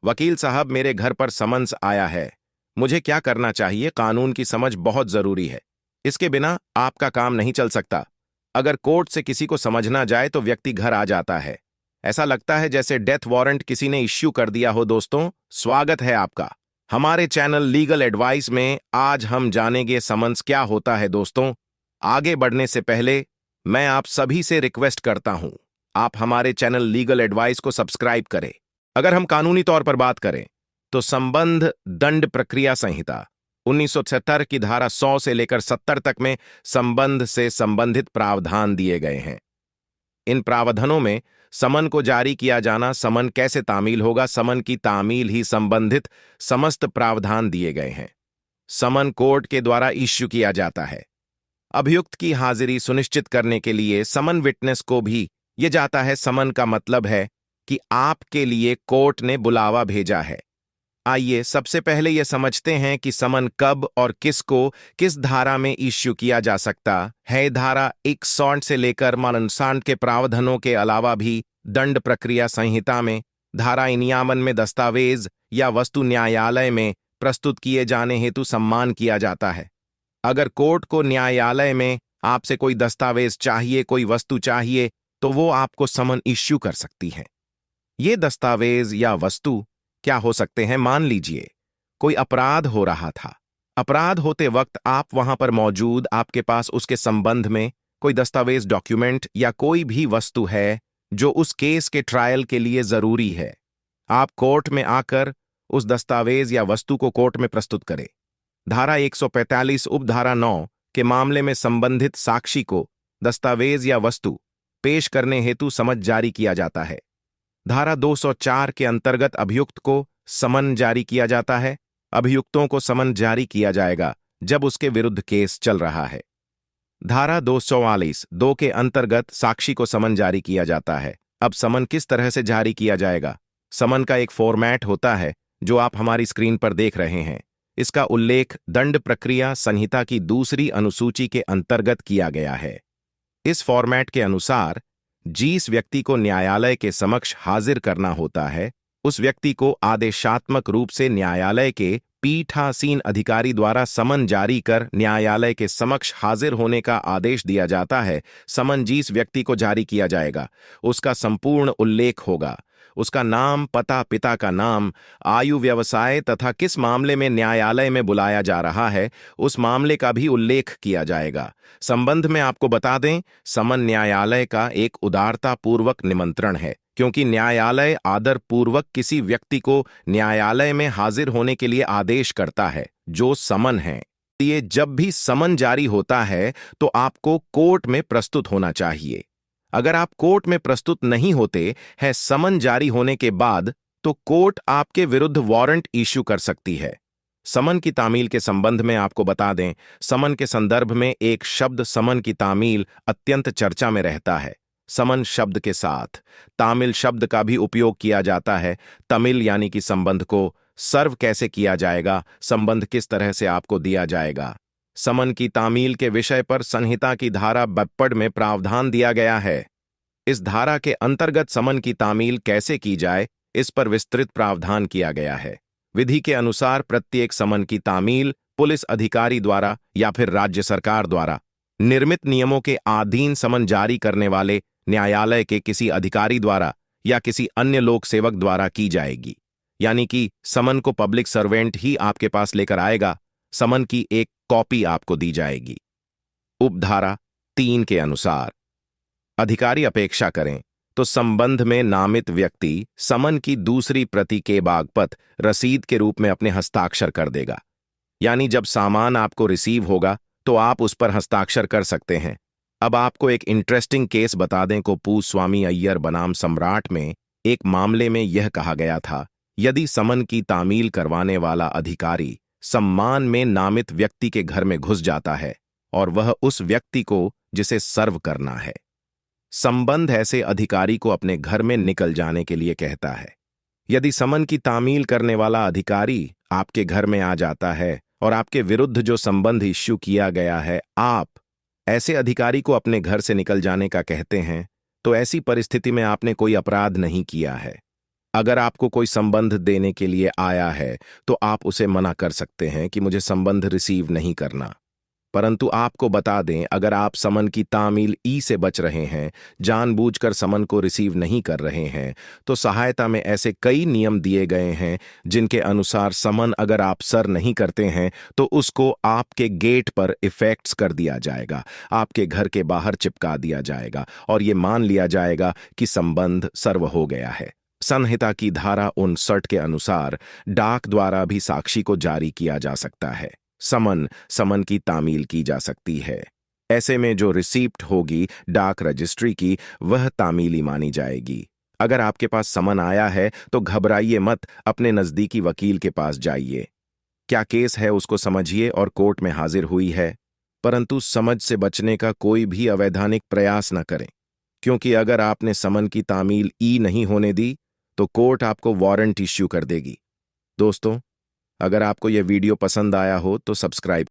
वकील साहब, मेरे घर पर समन्स आया है। मुझे क्या करना चाहिए? कानून की समझ बहुत जरूरी है। इसके बिना आपका काम नहीं चल सकता। अगर कोर्ट से किसी को समझना जाए तो व्यक्ति घर आ जाता है। ऐसा लगता है जैसे डेथ वारंट किसी ने इश्यू कर दिया हो। दोस्तों, स्वागत है आपका हमारे चैनल लीगल एडवाइस में। आज हम जानेंगे समन्स क्या होता है। दोस्तों, आगे बढ़ने से पहले मैं आप सभी से रिक्वेस्ट करता हूं, आप हमारे चैनल लीगल एडवाइस को सब्सक्राइब करें। अगर हम कानूनी तौर पर बात करें तो संबंध दंड प्रक्रिया संहिता 1976 की धारा 100 से लेकर 70 तक में संबंध से संबंधित प्रावधान दिए गए हैं। इन प्रावधानों में समन को जारी किया जाना, समन कैसे तामील होगा, समन की तामील ही संबंधित समस्त प्रावधान दिए गए हैं। समन कोर्ट के द्वारा इश्यू किया जाता है। अभियुक्त की हाजिरी सुनिश्चित करने के लिए समन विटनेस को भी यह जाता है। समन का मतलब है कि आपके लिए कोर्ट ने बुलावा भेजा है। आइए सबसे पहले यह समझते हैं कि समन कब और किसको किस धारा में इश्यू किया जा सकता है। धारा 61 से लेकर 59 के प्रावधानों के अलावा भी दंड प्रक्रिया संहिता में धारा नियामन में दस्तावेज या वस्तु न्यायालय में प्रस्तुत किए जाने हेतु सम्मान किया जाता है। अगर कोर्ट को न्यायालय में आपसे कोई दस्तावेज चाहिए, कोई वस्तु चाहिए, तो वो आपको समन इश्यू कर सकती है। ये दस्तावेज या वस्तु क्या हो सकते हैं? मान लीजिए कोई अपराध हो रहा था। अपराध होते वक्त आप वहां पर मौजूद, आपके पास उसके संबंध में कोई दस्तावेज, डॉक्यूमेंट या कोई भी वस्तु है जो उस केस के ट्रायल के लिए जरूरी है। आप कोर्ट में आकर उस दस्तावेज या वस्तु को कोर्ट में प्रस्तुत करें। धारा 145 उपधारा 9 के मामले में संबंधित साक्षी को दस्तावेज या वस्तु पेश करने हेतु समन जारी किया जाता है। धारा 204 के अंतर्गत अभियुक्त को समन जारी किया जाता है। अभियुक्तों को समन जारी किया जाएगा जब उसके विरुद्ध केस चल रहा है। धारा 244(2) के अंतर्गत साक्षी को समन जारी किया जाता है। अब समन किस तरह से जारी किया जाएगा? समन का एक फॉर्मेट होता है जो आप हमारी स्क्रीन पर देख रहे हैं। इसका उल्लेख दंड प्रक्रिया संहिता की दूसरी अनुसूची के अंतर्गत किया गया है। इस फॉर्मेट के अनुसार जिस व्यक्ति को न्यायालय के समक्ष हाजिर करना होता है, उस व्यक्ति को आदेशात्मक रूप से न्यायालय के पीठासीन अधिकारी द्वारा समन जारी कर न्यायालय के समक्ष हाजिर होने का आदेश दिया जाता है। समन जिस व्यक्ति को जारी किया जाएगा उसका संपूर्ण उल्लेख होगा। उसका नाम, पता, पिता का नाम, आयु, व्यवसाय तथा किस मामले में न्यायालय में बुलाया जा रहा है उस मामले का भी उल्लेख किया जाएगा। संबंध में आपको बता दें, समन न्यायालय का एक उदारतापूर्वक निमंत्रण है, क्योंकि न्यायालय आदरपूर्वक किसी व्यक्ति को न्यायालय में हाजिर होने के लिए आदेश करता है जो समन है। ये जब भी समन जारी होता है तो आपको कोर्ट में प्रस्तुत होना चाहिए। अगर आप कोर्ट में प्रस्तुत नहीं होते हैं समन जारी होने के बाद, तो कोर्ट आपके विरुद्ध वारंट इश्यू कर सकती है। समन की तामील के संबंध में आपको बता दें, समन के संदर्भ में एक शब्द समन की तामील अत्यंत चर्चा में रहता है। समन शब्द के साथ तामिल शब्द का भी उपयोग किया जाता है। तमिल यानी कि संबंध को सर्व कैसे किया जाएगा, संबंध किस तरह से आपको दिया जाएगा। समन की तामील के विषय पर संहिता की धारा 52 में प्रावधान दिया गया है। इस धारा के अंतर्गत समन की तामील कैसे की जाए, इस पर विस्तृत प्रावधान किया गया है। विधि के अनुसार प्रत्येक समन की तामील पुलिस अधिकारी द्वारा या फिर राज्य सरकार द्वारा निर्मित नियमों के अधीन समन जारी करने वाले न्यायालय के किसी अधिकारी द्वारा या किसी अन्य लोक सेवक द्वारा की जाएगी। यानी कि समन को पब्लिक सर्वेंट ही आपके पास लेकर आएगा। समन की एक कॉपी आपको दी जाएगी। उपधारा 3 के अनुसार अधिकारी अपेक्षा करें तो संबंध में नामित व्यक्ति समन की दूसरी प्रति के बागपत रसीद के रूप में अपने हस्ताक्षर कर देगा। यानी जब सामान आपको रिसीव होगा तो आप उस पर हस्ताक्षर कर सकते हैं। अब आपको एक इंटरेस्टिंग केस बता दें को पूस्वामी अय्यर बनाम सम्राट में एक मामले में यह कहा गया था, यदि समन की तामील करवाने वाला अधिकारी सम्मान में नामित व्यक्ति के घर में घुस जाता है और वह उस व्यक्ति को जिसे सर्व करना है, संबंध ऐसे अधिकारी को अपने घर में निकल जाने के लिए कहता है। यदि समन की तामील करने वाला अधिकारी आपके घर में आ जाता है और आपके विरुद्ध जो संबंध इश्यू किया गया है, आप ऐसे अधिकारी को अपने घर से निकल जाने का कहते हैं, तो ऐसी परिस्थिति में आपने कोई अपराध नहीं किया है। अगर आपको कोई संबंध देने के लिए आया है तो आप उसे मना कर सकते हैं कि मुझे संबंध रिसीव नहीं करना। परंतु आपको बता दें, अगर आप समन की तामील ई से बच रहे हैं, जानबूझकर समन को रिसीव नहीं कर रहे हैं, तो सहायता में ऐसे कई नियम दिए गए हैं जिनके अनुसार समन अगर आप सर नहीं करते हैं तो उसको आपके गेट पर इफेक्ट्स कर दिया जाएगा, आपके घर के बाहर चिपका दिया जाएगा और ये मान लिया जाएगा कि संबंध सर्व हो गया है। संहिता की धारा 59 के अनुसार डाक द्वारा भी साक्षी को जारी किया जा सकता है। समन की तामील की जा सकती है। ऐसे में जो रिसीप्ट होगी डाक रजिस्ट्री की, वह तामीली मानी जाएगी। अगर आपके पास समन आया है तो घबराइए मत, अपने नजदीकी वकील के पास जाइए। क्या केस है उसको समझिए और कोर्ट में हाजिर हुई है। परंतु समझ से बचने का कोई भी अवैधानिक प्रयास न करें, क्योंकि अगर आपने समन की तामील ई नहीं होने दी तो कोर्ट आपको वारंट इश्यू कर देगी। दोस्तों, अगर आपको यह वीडियो पसंद आया हो तो सब्सक्राइब